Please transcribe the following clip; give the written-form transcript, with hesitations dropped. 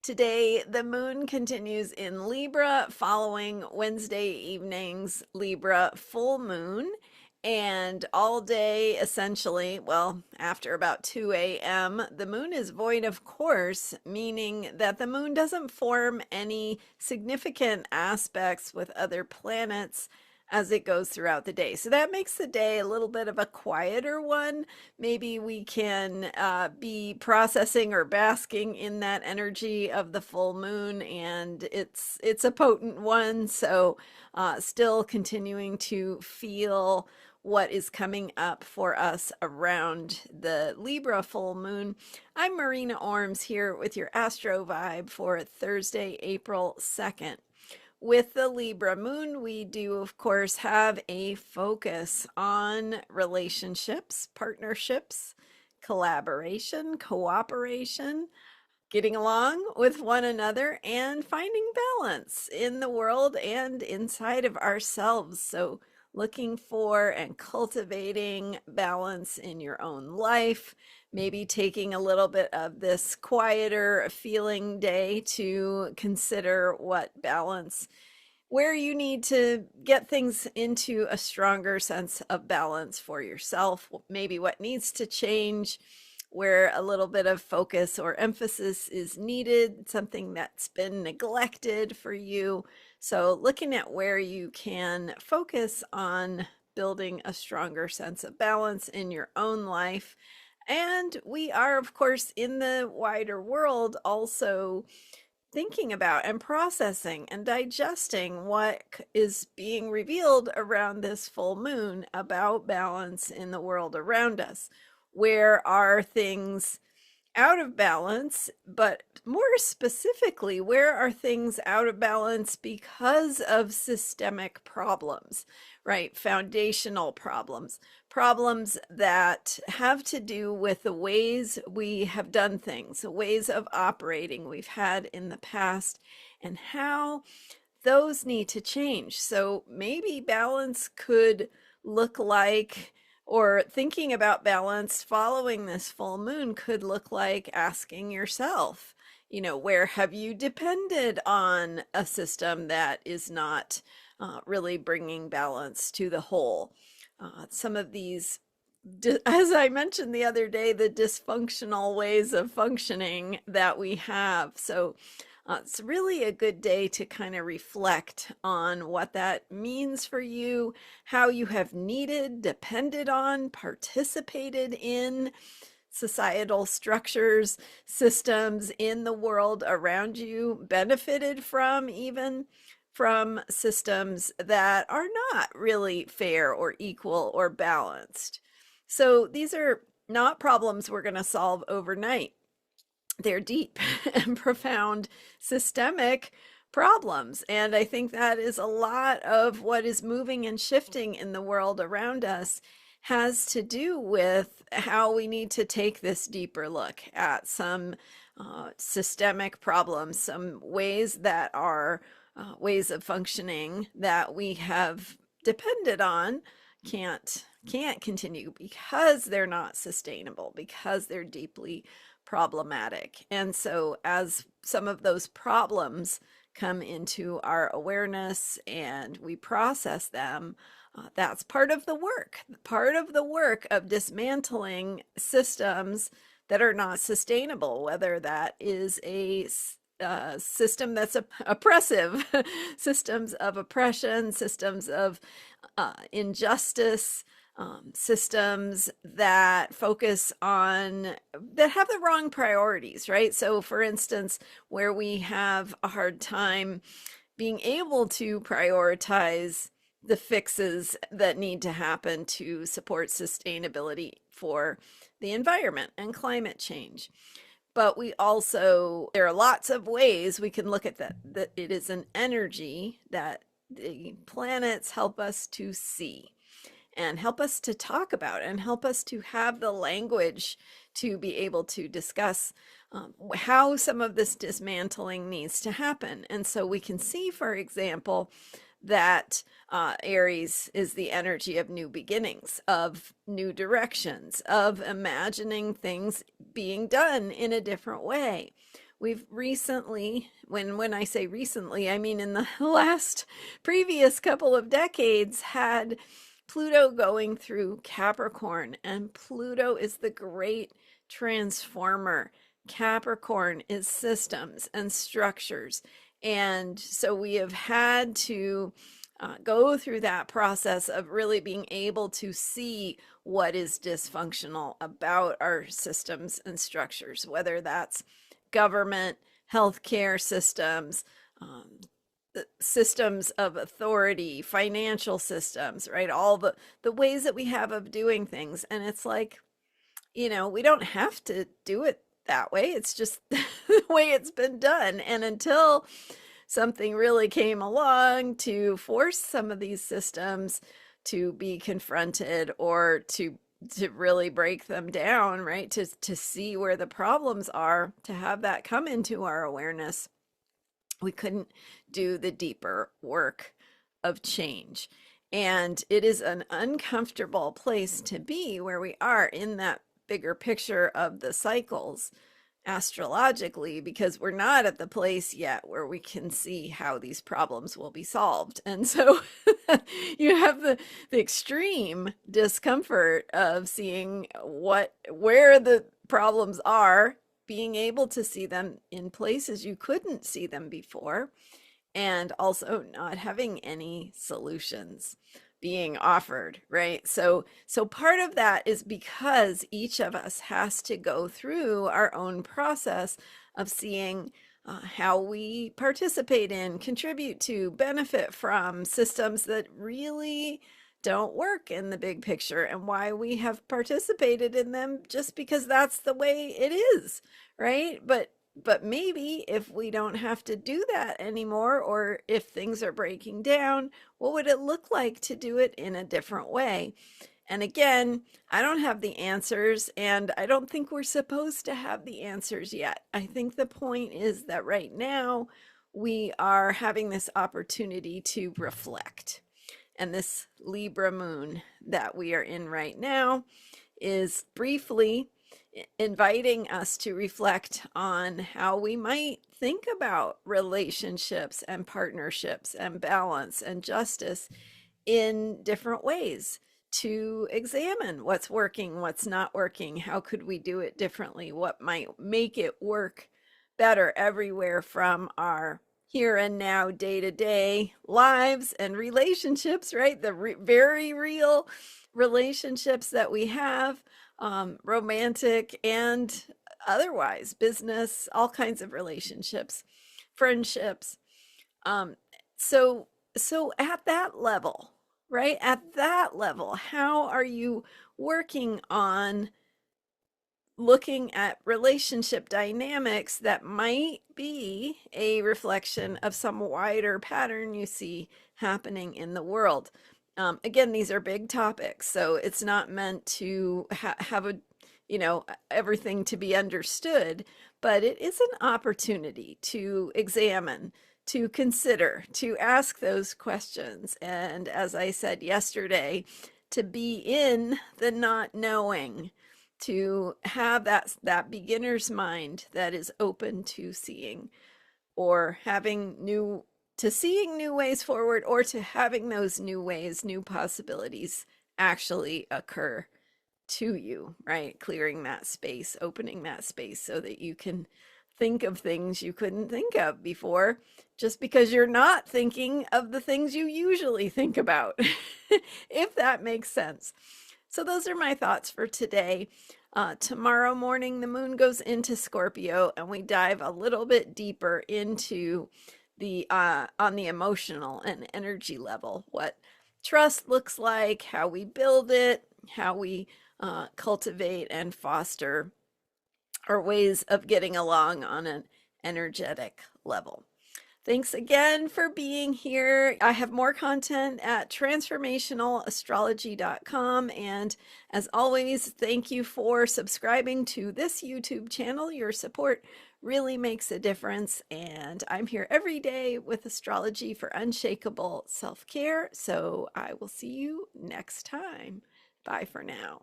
Today, the moon continues in Libra following Wednesday evening's Libra full moon. And all day, essentially, well, after about 2 a.m., the moon is void of course, meaning that the moon doesn't form any significant aspects with other planets as it goes throughout the day. So that makes the day a little bit of a quieter one. Maybe we can be processing or basking in that energy of the full moon, and it's a potent one. So still continuing to feel what is coming up for us around the Libra full moon. I'm Marina Orms here with your Astro vibe for Thursday, April 2nd. With the Libra moon, we do, of course, have a focus on relationships, partnerships, collaboration, cooperation, getting along with one another, and finding balance in the world and inside of ourselves. So, looking for and cultivating balance in your own life, maybe taking a little bit of this quieter feeling day to consider what balance, where you need to get things into a stronger sense of balance for yourself, maybe what needs to change, where a little bit of focus or emphasis is needed, something that's been neglected for you. So, looking at where you can focus on building a stronger sense of balance in your own life. And we are, of course, in the wider world also thinking about and processing and digesting what is being revealed around this full moon about balance in the world around us. Where are things out of balance, but more specifically, where are things out of balance because of systemic problems, right? Foundational problems, problems that have to do with the ways we have done things, the ways of operating we've had in the past, and how those need to change. So maybe balance could look like, or thinking about balance following this full moon could look like asking yourself, where have you depended on a system that is not really bringing balance to the whole? Some of these, as I mentioned the other day, the dysfunctional ways of functioning that we have. So it's really a good day to kind of reflect on what that means for you, how you have needed, depended on, participated in societal structures, systems in the world around you, benefited from, even from systems that are not really fair or equal or balanced. So these are not problems we're going to solve overnight. They're deep and profound systemic problems. And I think that is a lot of what is moving and shifting in the world around us, has to do with how we need to take this deeper look at some systemic problems, some ways that are ways of functioning that we have depended on can't continue because they're not sustainable, because they're deeply problematic. And so as some of those problems come into our awareness and we process them, that's part of the work of dismantling systems that are not sustainable, whether that is a system that's oppressive, systems of oppression, systems of injustice, systems that focus on, that have the wrong priorities, right? So, for instance, where we have a hard time being able to prioritize the fixes that need to happen to support sustainability for the environment and climate change. But there are lots of ways we can look at that it is an energy that the planets help us to see and help us to talk about and help us to have the language to be able to discuss how some of this dismantling needs to happen. And so we can see, for example, that Aries is the energy of new beginnings, of new directions, of imagining things being done in a different way. we've recently, when I say recently, I mean in the last previous couple of decades, had Pluto going through Capricorn, and Pluto is the great transformer. Capricorn is systems and structures. And so we have had to go through that process of really being able to see what is dysfunctional about our systems and structures, whether that's government, healthcare systems, systems of authority, financial systems, right? All the ways that we have of doing things. And it's like, we don't have to do it that way. It's just the way it's been done. And until something really came along to force some of these systems to be confronted, or to really break them down, right? To see where the problems are, to have that come into our awareness, we couldn't do the deeper work of change. And it is an uncomfortable place to be, where we are in that bigger picture of the cycles astrologically, because we're not at the place yet where we can see how these problems will be solved. And so you have the extreme discomfort of seeing where the problems are, being able to see them in places you couldn't see them before, and also not having any solutions being offered, right? So part of that is because each of us has to go through our own process of seeing how we participate in, contribute to, benefit from systems that really don't work in the big picture, and why we have participated in them just because that's the way it is, right? But maybe if we don't have to do that anymore, or if things are breaking down, what would it look like to do it in a different way? And again, I don't have the answers, and I don't think we're supposed to have the answers yet. I think the point is that right now we are having this opportunity to reflect. And this Libra moon that we are in right now is briefly inviting us to reflect on how we might think about relationships and partnerships and balance and justice in different ways, to examine what's working, what's not working, how could we do it differently, what might make it work better everywhere from our here and now, day-to-day lives and relationships, right? The very real relationships that we have, romantic and otherwise, business, all kinds of relationships, friendships. Um, so at that level, right? At that level, how are you working on looking at relationship dynamics that might be a reflection of some wider pattern you see happening in the world? Again, these are big topics, so it's not meant to have everything to be understood, but it is an opportunity to examine, to consider, to ask those questions. And as I said yesterday, to be in the not knowing, to have that beginner's mind that is open to seeing, or seeing new ways forward, or to having those new ways, new possibilities actually occur to you, right? Clearing that space, opening that space so that you can think of things you couldn't think of before, just because you're not thinking of the things you usually think about, if that makes sense. So those are my thoughts for today. Tomorrow morning, the moon goes into Scorpio, and we dive a little bit deeper into on the emotional and energy level, what trust looks like, how we build it, how we cultivate and foster our ways of getting along on an energetic level. Thanks again for being here. I have more content at transformationalastrology.com. And as always, thank you for subscribing to this YouTube channel. Your support really makes a difference. And I'm here every day with astrology for unshakable self-care. So I will see you next time. Bye for now.